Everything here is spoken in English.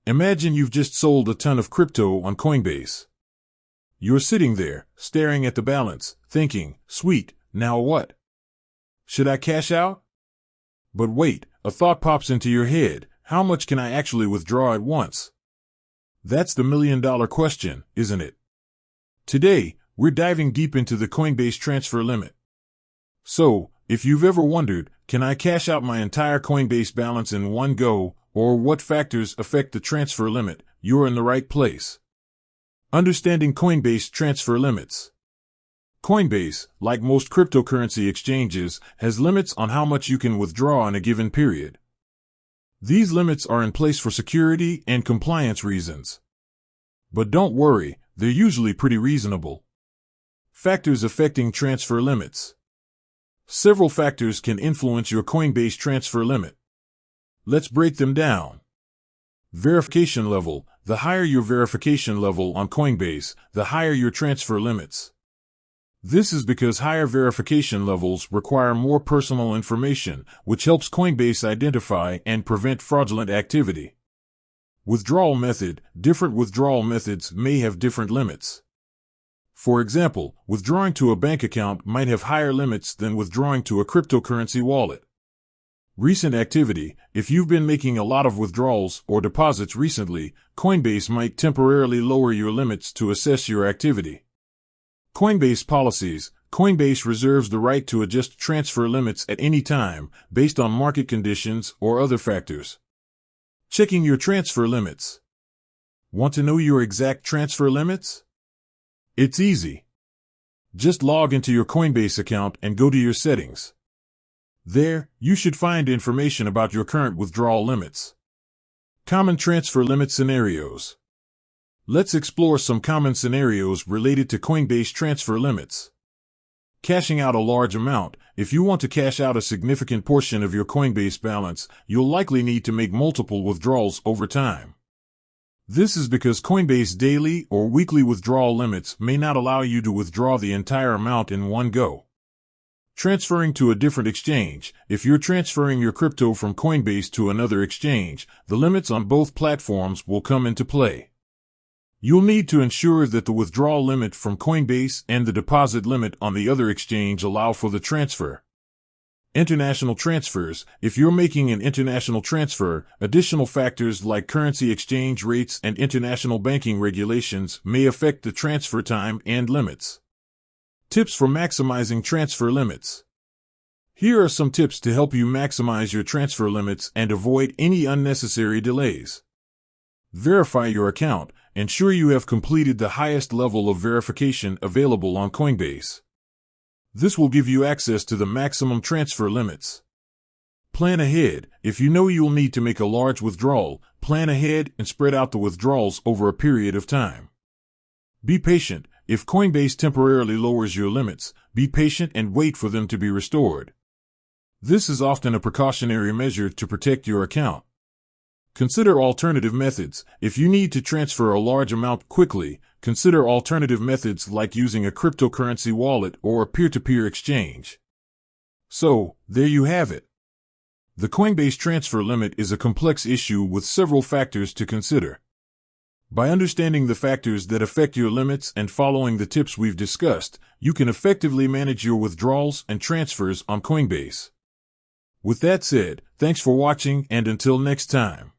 Imagine you've just sold a ton of crypto on Coinbase. You're sitting there, staring at the balance, thinking, sweet, now what? Should I cash out? But wait, a thought pops into your head. How much can I actually withdraw at once? That's the million-dollar question, isn't it? Today, we're diving deep into the Coinbase transfer limit. So, if you've ever wondered, can I cash out my entire Coinbase balance in one go, or what factors affect the transfer limit, you're in the right place. Understanding Coinbase transfer limits. Coinbase, like most cryptocurrency exchanges, has limits on how much you can withdraw in a given period. These limits are in place for security and compliance reasons. But don't worry, they're usually pretty reasonable. Factors affecting transfer limits. Several factors can influence your Coinbase transfer limit. Let's break them down. Verification level. The higher your verification level on Coinbase, the higher your transfer limits. This is because higher verification levels require more personal information, which helps Coinbase identify and prevent fraudulent activity. Withdrawal method. Different withdrawal methods may have different limits. For example, withdrawing to a bank account might have higher limits than withdrawing to a cryptocurrency wallet. Recent activity. If you've been making a lot of withdrawals or deposits recently, Coinbase might temporarily lower your limits to assess your activity. Coinbase policies. Coinbase reserves the right to adjust transfer limits at any time, based on market conditions or other factors. Checking your transfer limits. Want to know your exact transfer limits? It's easy. Just log into your Coinbase account and go to your settings. There, you should find information about your current withdrawal limits. Common transfer limit scenarios. Let's explore some common scenarios related to Coinbase transfer limits. Cashing out a large amount. If you want to cash out a significant portion of your Coinbase balance, you'll likely need to make multiple withdrawals over time. This is because Coinbase daily or weekly withdrawal limits may not allow you to withdraw the entire amount in one go. Transferring to a different exchange. If you're transferring your crypto from Coinbase to another exchange, the limits on both platforms will come into play. You'll need to ensure that the withdrawal limit from Coinbase and the deposit limit on the other exchange allow for the transfer. International transfers. If you're making an international transfer, additional factors like currency exchange rates and international banking regulations may affect the transfer time and limits. Tips for maximizing transfer limits. Here are some tips to help you maximize your transfer limits and avoid any unnecessary delays. Verify your account. Ensure you have completed the highest level of verification available on Coinbase. This will give you access to the maximum transfer limits. Plan ahead. If you know you'll need to make a large withdrawal, plan ahead and spread out the withdrawals over a period of time. Be patient. If Coinbase temporarily lowers your limits, be patient and wait for them to be restored. This is often a precautionary measure to protect your account. Consider alternative methods. If you need to transfer a large amount quickly, consider alternative methods like using a cryptocurrency wallet or a peer-to-peer exchange. So, there you have it. The Coinbase transfer limit is a complex issue with several factors to consider. By understanding the factors that affect your limits and following the tips we've discussed, you can effectively manage your withdrawals and transfers on Coinbase. With that said, thanks for watching and until next time.